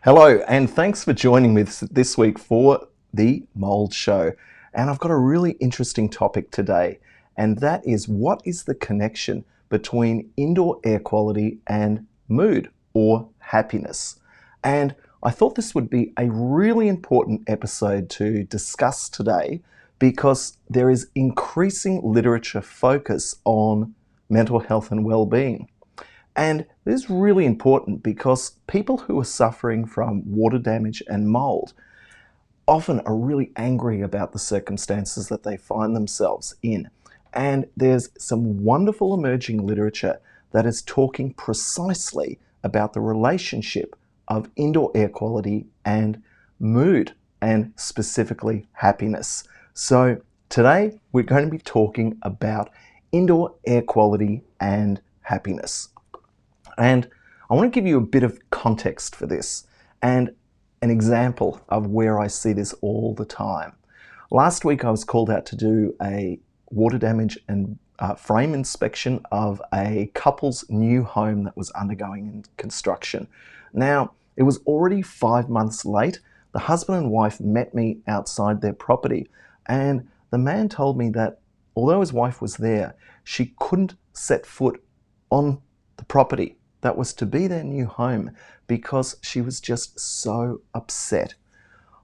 Hello, and thanks for joining me this week for the Mold Show. And I've got a really interesting topic today, and that is what is the connection between indoor air quality and mood or happiness? And I thought this would be a really important episode to discuss today because there is increasing literature focus on mental health and well-being. And this is really important because people who are suffering from water damage and mold often are really angry about the circumstances that they find themselves in. And there's some wonderful emerging literature that is talking precisely about the relationship of indoor air quality and mood, and specifically happiness. So today we're going to be talking about indoor air quality and happiness. And I want to give you a bit of context for this and an example of where I see this all the time. Last week I was called out to do a water damage and frame inspection of a couple's new home that was undergoing construction. Now, it was already 5 months late. The husband and wife met me outside their property, and the man told me that although his wife was there, she couldn't set foot on the property that was to be their new home because she was just so upset.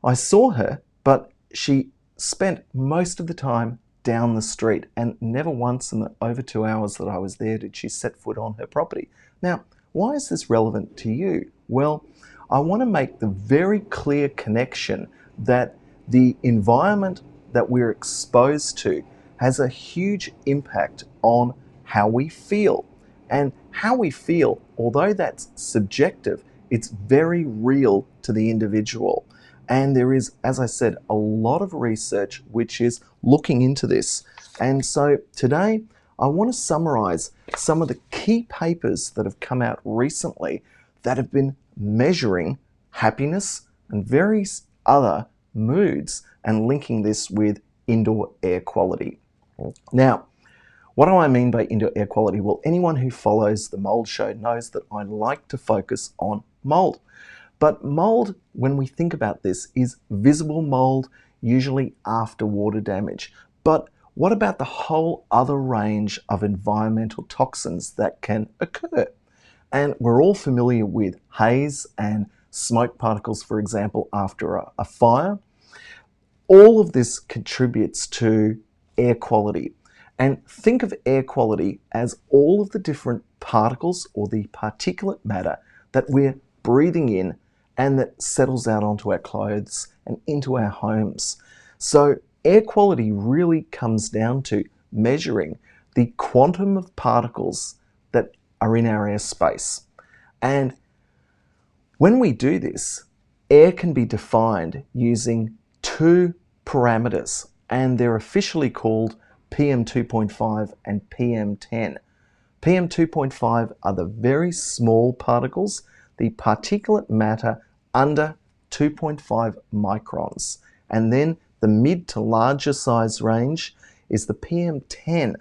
I saw her, but she spent most of the time down the street, and never once in the over 2 hours that I was there did she set foot on her property. Now, why is this relevant to you? Well, I want to make the very clear connection that the environment that we're exposed to has a huge impact on how we feel. And how we feel, although that's subjective, it's very real to the individual. And there is, as I said, a lot of research which is looking into this. And so today, I want to summarize some of the key papers that have come out recently that have been measuring happiness and various other moods and linking this with indoor air quality. Now, what do I mean by indoor air quality? Well, anyone who follows the Mold Show knows that I like to focus on mold. But mold, when we think about this, is visible mold, usually after water damage. But what about the whole other range of environmental toxins that can occur? And we're all familiar with haze and smoke particles, for example, after a fire. All of this contributes to air quality. And think of air quality as all of the different particles or the particulate matter that we're breathing in and that settles out onto our clothes and into our homes. So air quality really comes down to measuring the quantum of particles that are in our airspace. And when we do this, air can be defined using two parameters, and they're officially called PM 2.5 and PM 10. PM 2.5 are the very small particles, the particulate matter under 2.5 microns. And then the mid to larger size range is the PM 10,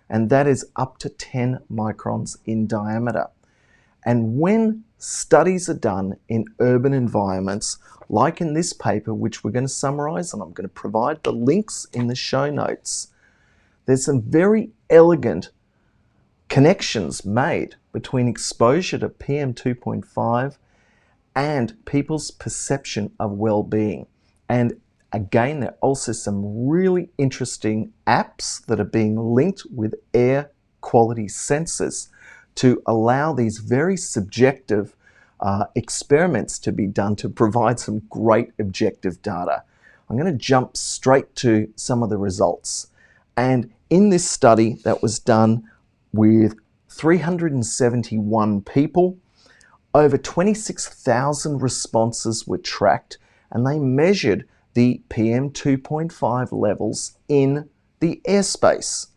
and that is up to 10 microns in diameter. And when studies are done in urban environments, like in this paper, which we're going to summarize, and I'm going to provide the links in the show notes, there's some very elegant connections made between exposure to PM 2.5 and people's perception of well-being. And again, there are also some really interesting apps that are being linked with air quality sensors to allow these very subjective experiments to be done to provide some great objective data. I'm going to jump straight to some of the results. And in this study that was done with 371 people, over 26,000 responses were tracked, and they measured the PM 2.5 levels in the airspace.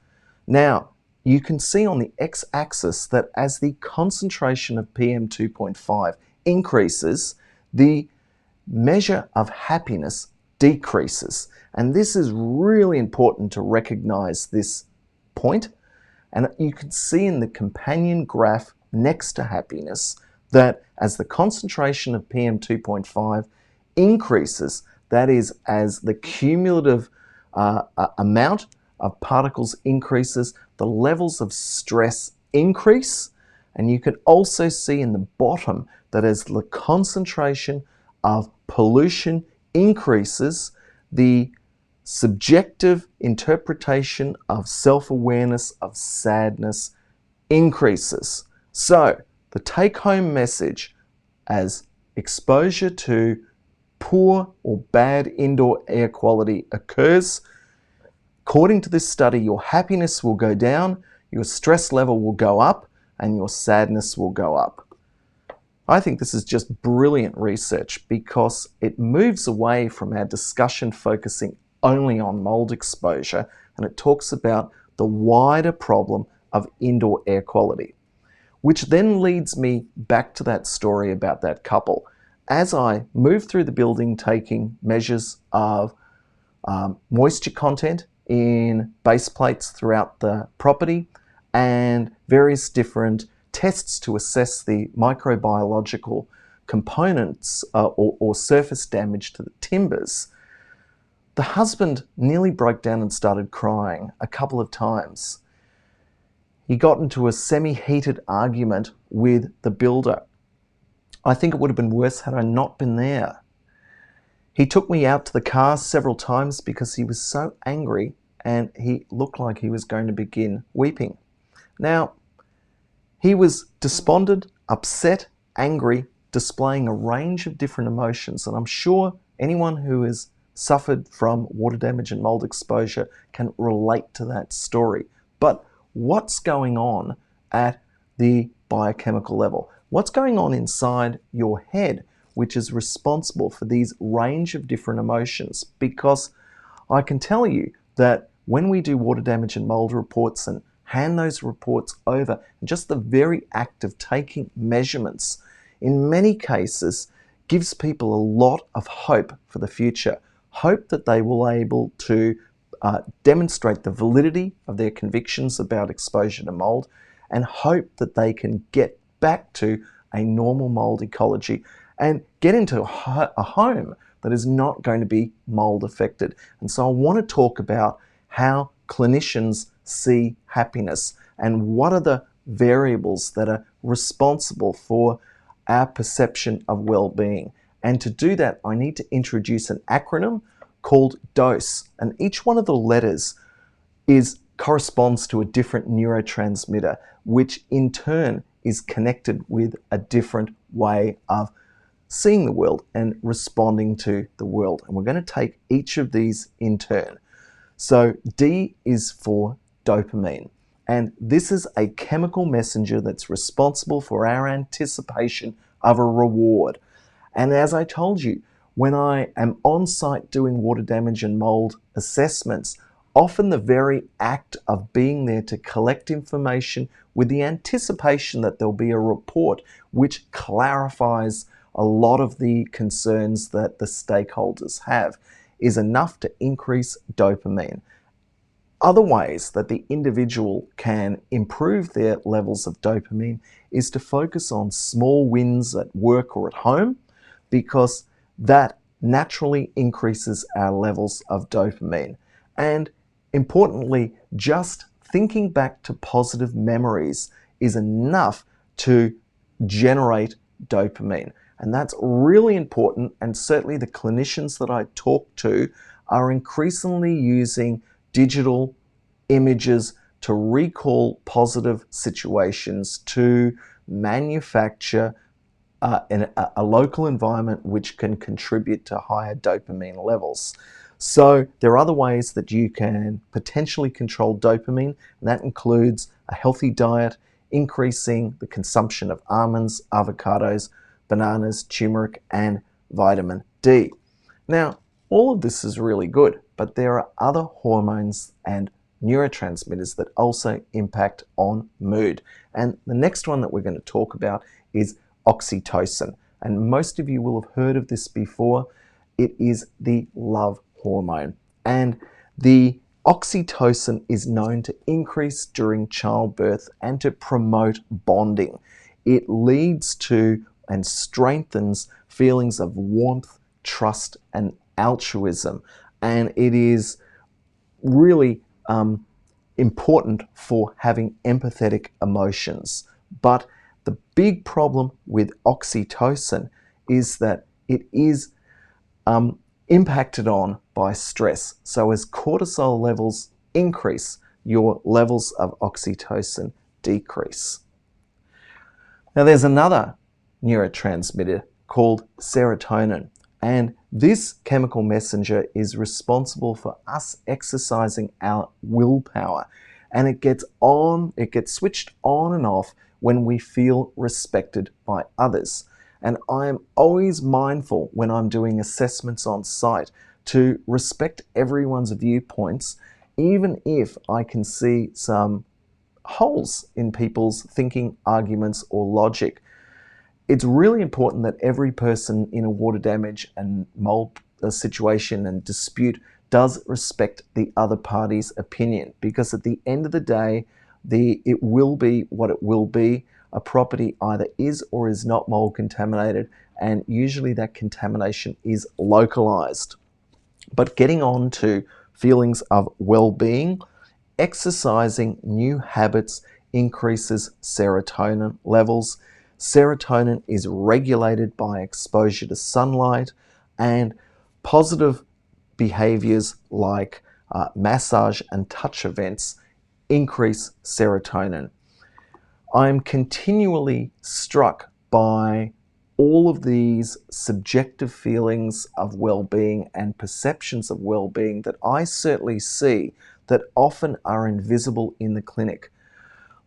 Now, you can see on the x-axis that as the concentration of PM 2.5 increases, the measure of happiness decreases. And this is really important to recognize this point. And you can see in the companion graph next to happiness that as the concentration of PM2.5 increases, that is, as the cumulative amount of particles increases, the levels of stress increase. And you can also see in the bottom that as the concentration of pollution increases, the subjective interpretation of self-awareness of sadness increases. So the take-home message, as exposure to poor or bad indoor air quality occurs, according to this study, your happiness will go down, your stress level will go up, and your sadness will go up. I think this is just brilliant research because it moves away from our discussion focusing only on mold exposure, and it talks about the wider problem of indoor air quality, which then leads me back to that story about that couple. As I moved through the building taking measures of moisture content in base plates throughout the property and various different tests to assess the microbiological components or surface damage to the timbers, the husband nearly broke down and started crying a couple of times. He got into a semi-heated argument with the builder. I think it would have been worse had I not been there. He took me out to the car several times because he was so angry and he looked like he was going to begin weeping. Now, he was despondent, upset, angry, displaying a range of different emotions, and I'm sure anyone who has suffered from water damage and mold exposure can relate to that story. But what's going on at the biochemical level? What's going on inside your head, which is responsible for these range of different emotions? Because I can tell you that when we do water damage and mold reports and hand those reports over, and just the very act of taking measurements, in many cases, gives people a lot of hope for the future. Hope that they will be able to demonstrate the validity of their convictions about exposure to mold, and hope that they can get back to a normal mold ecology and get into a home that is not going to be mold affected. And so I want to talk about how clinicians see happiness and what are the variables that are responsible for our perception of well-being. And to do that, I need to introduce an acronym called DOSE, and each one of the letters corresponds to a different neurotransmitter, which in turn is connected with a different way of seeing the world and responding to the world. And we're going to take each of these in turn. So D is for dopamine, and this is a chemical messenger that's responsible for our anticipation of a reward. And as I told you, when I am on site doing water damage and mold assessments, often the very act of being there to collect information with the anticipation that there'll be a report which clarifies a lot of the concerns that the stakeholders have is enough to increase dopamine. Other ways that the individual can improve their levels of dopamine is to focus on small wins at work or at home, because that naturally increases our levels of dopamine. And importantly, just thinking back to positive memories is enough to generate dopamine. And that's really important, and certainly the clinicians that I talk to are increasingly using digital images to recall positive situations, to manufacture in a local environment which can contribute to higher dopamine levels. So there are other ways that you can potentially control dopamine, and that includes a healthy diet, increasing the consumption of almonds, avocados, bananas, turmeric, and vitamin D. Now, all of this is really good, but there are other hormones and neurotransmitters that also impact on mood. And the next one that we're going to talk about is oxytocin. And most of you will have heard of this before. It is the love hormone. And the oxytocin is known to increase during childbirth and to promote bonding. it leads to and strengthens feelings of warmth, trust, and altruism. And it is really important for having empathetic emotions. But the big problem with oxytocin is that it is impacted on by stress. So as cortisol levels increase, your levels of oxytocin decrease. Now there's another neurotransmitter called serotonin, and this chemical messenger is responsible for us exercising our willpower, and it gets switched on and off when we feel respected by others. And I am always mindful when I'm doing assessments on site to respect everyone's viewpoints, even if I can see some holes in people's thinking, arguments, or logic. It's really important that every person in a water damage and mold situation and dispute does respect the other party's opinion, because at the end of the day, it will be what it will be. A property either is or is not mold contaminated, and usually that contamination is localized. But getting on to feelings of well-being, exercising new habits increases serotonin levels. Serotonin is regulated by exposure to sunlight, and positive behaviors like massage and touch events increase serotonin. I'm continually struck by all of these subjective feelings of well-being and perceptions of well-being that I certainly see that often are invisible in the clinic.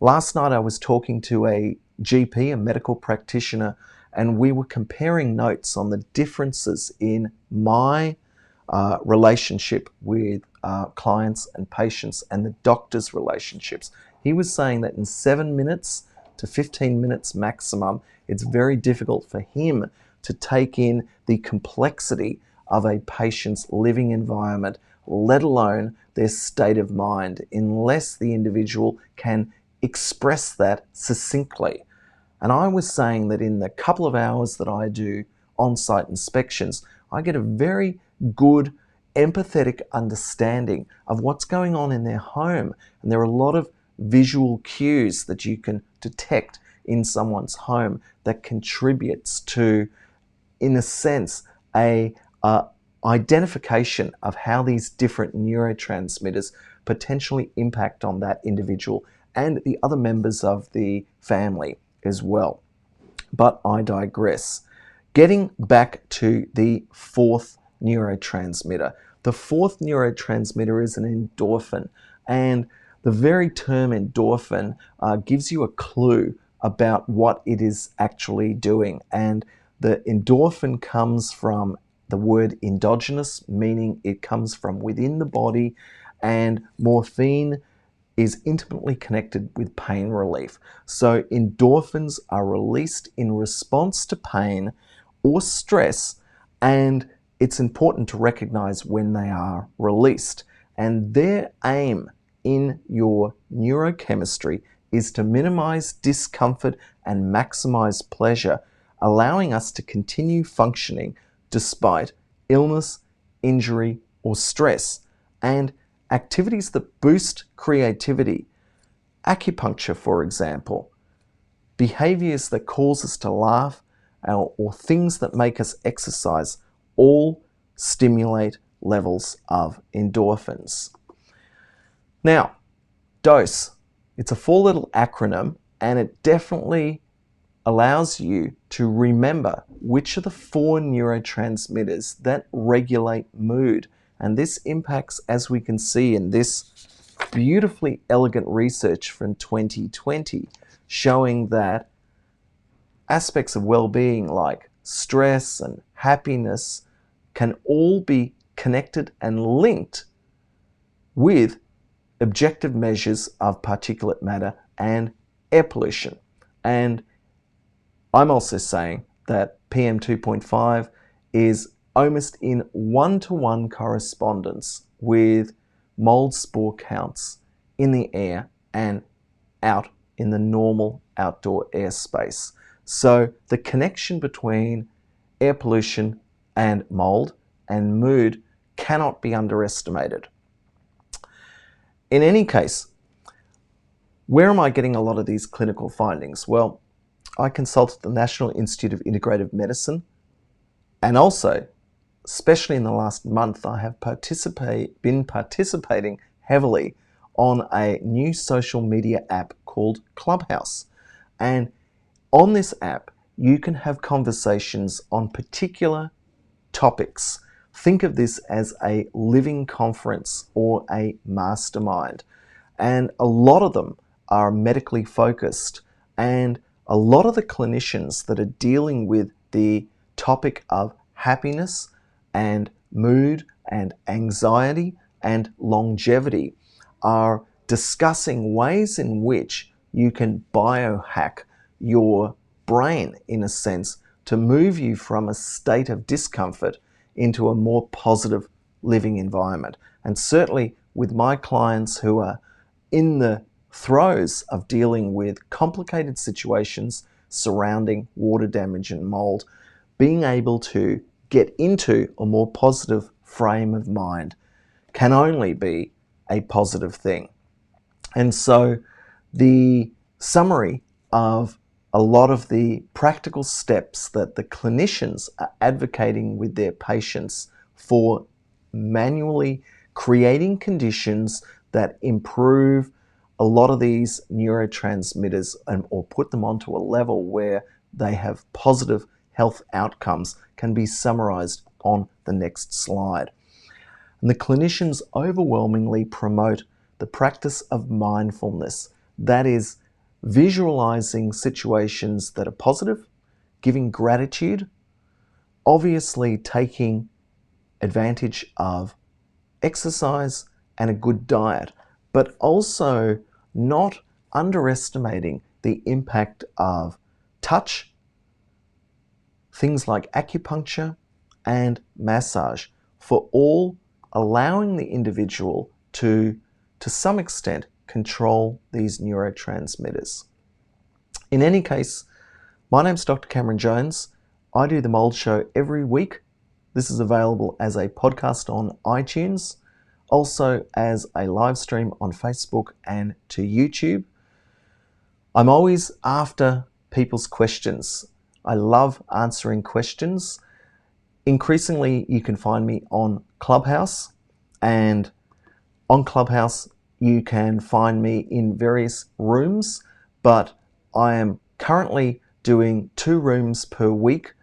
Last night I was talking to a GP, a medical practitioner, and we were comparing notes on the differences in my relationship with clients and patients and the doctor's relationships. He was saying that in 7 minutes to 15 minutes maximum, it's very difficult for him to take in the complexity of a patient's living environment, let alone their state of mind, unless the individual can express that succinctly. And I was saying that in the couple of hours that I do on-site inspections, I get a very good empathetic understanding of what's going on in their home. And there are a lot of visual cues that you can detect in someone's home that contributes to, in a sense, a identification of how these different neurotransmitters potentially impact on that individual and the other members of the family as well. But I digress. Getting back to the fourth neurotransmitter. The fourth neurotransmitter is an endorphin, and the very term endorphin gives you a clue about what it is actually doing. And the endorphin comes from the word endogenous, meaning it comes from within the body, and morphine is intimately connected with pain relief. So endorphins are released in response to pain or stress, and it's important to recognize when they are released. And their aim in your neurochemistry is to minimize discomfort and maximize pleasure, allowing us to continue functioning despite illness, injury, or stress. And activities that boost creativity, acupuncture, for example, behaviors that cause us to laugh, or things that make us exercise, all stimulate levels of endorphins. Now, DOSE, it's a 4-letter acronym, and it definitely allows you to remember which are the 4 neurotransmitters that regulate mood. And this impacts, as we can see in this beautifully elegant research from 2020, showing that aspects of well-being like stress and happiness can all be connected and linked with objective measures of particulate matter and air pollution. And I'm also saying that PM 2.5 is almost in one-to-one correspondence with mold spore counts in the air and out in the normal outdoor airspace. So the connection between air pollution and mold and mood cannot be underestimated. In any case, where am I getting a lot of these clinical findings? Well, I consulted the National Institute of Integrative Medicine, and also, especially in the last month, I have been participating heavily on a new social media app called Clubhouse. And on this app, you can have conversations on particular topics. Think of this as a living conference or a mastermind. And a lot of them are medically focused. And a lot of the clinicians that are dealing with the topic of happiness and mood and anxiety and longevity are discussing ways in which you can biohack your brain, in a sense, to move you from a state of discomfort into a more positive living environment. And certainly with my clients who are in the throes of dealing with complicated situations surrounding water damage and mold, being able to get into a more positive frame of mind can only be a positive thing. And so the summary of a lot of the practical steps that the clinicians are advocating with their patients for manually creating conditions that improve a lot of these neurotransmitters or put them onto a level where they have positive health outcomes can be summarized on the next slide. And the clinicians overwhelmingly promote the practice of mindfulness. That is, visualizing situations that are positive, giving gratitude, obviously taking advantage of exercise and a good diet, but also not underestimating the impact of touch, things like acupuncture and massage, for all allowing the individual to some extent, control these neurotransmitters. In any case, my name's Dr. Cameron Jones. I do the Mold Show every week. This is available as a podcast on iTunes, also as a live stream on Facebook and to YouTube. I'm always after people's questions. I love answering questions. Increasingly, you can find me on Clubhouse, and on Clubhouse, you can find me in various rooms, but I am currently doing 2 rooms per week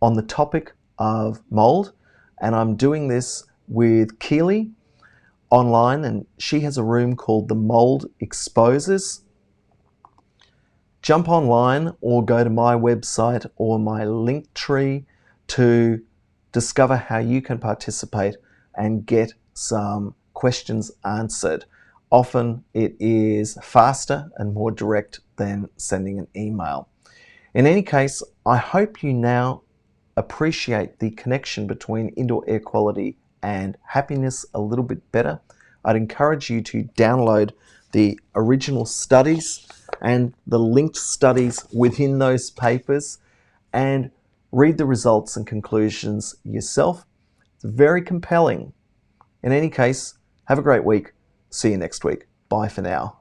on the topic of mold, and I'm doing this with Keely online, and she has a room called The Mold Exposes. Jump online or go to my website or my link tree to discover how you can participate and get some questions answered. Often it is faster and more direct than sending an email. In any case, I hope you now appreciate the connection between indoor air quality and happiness a little bit better. I'd encourage you to download the original studies and the linked studies within those papers and read the results and conclusions yourself. It's very compelling. In any case, have a great week. See you next week. Bye for now.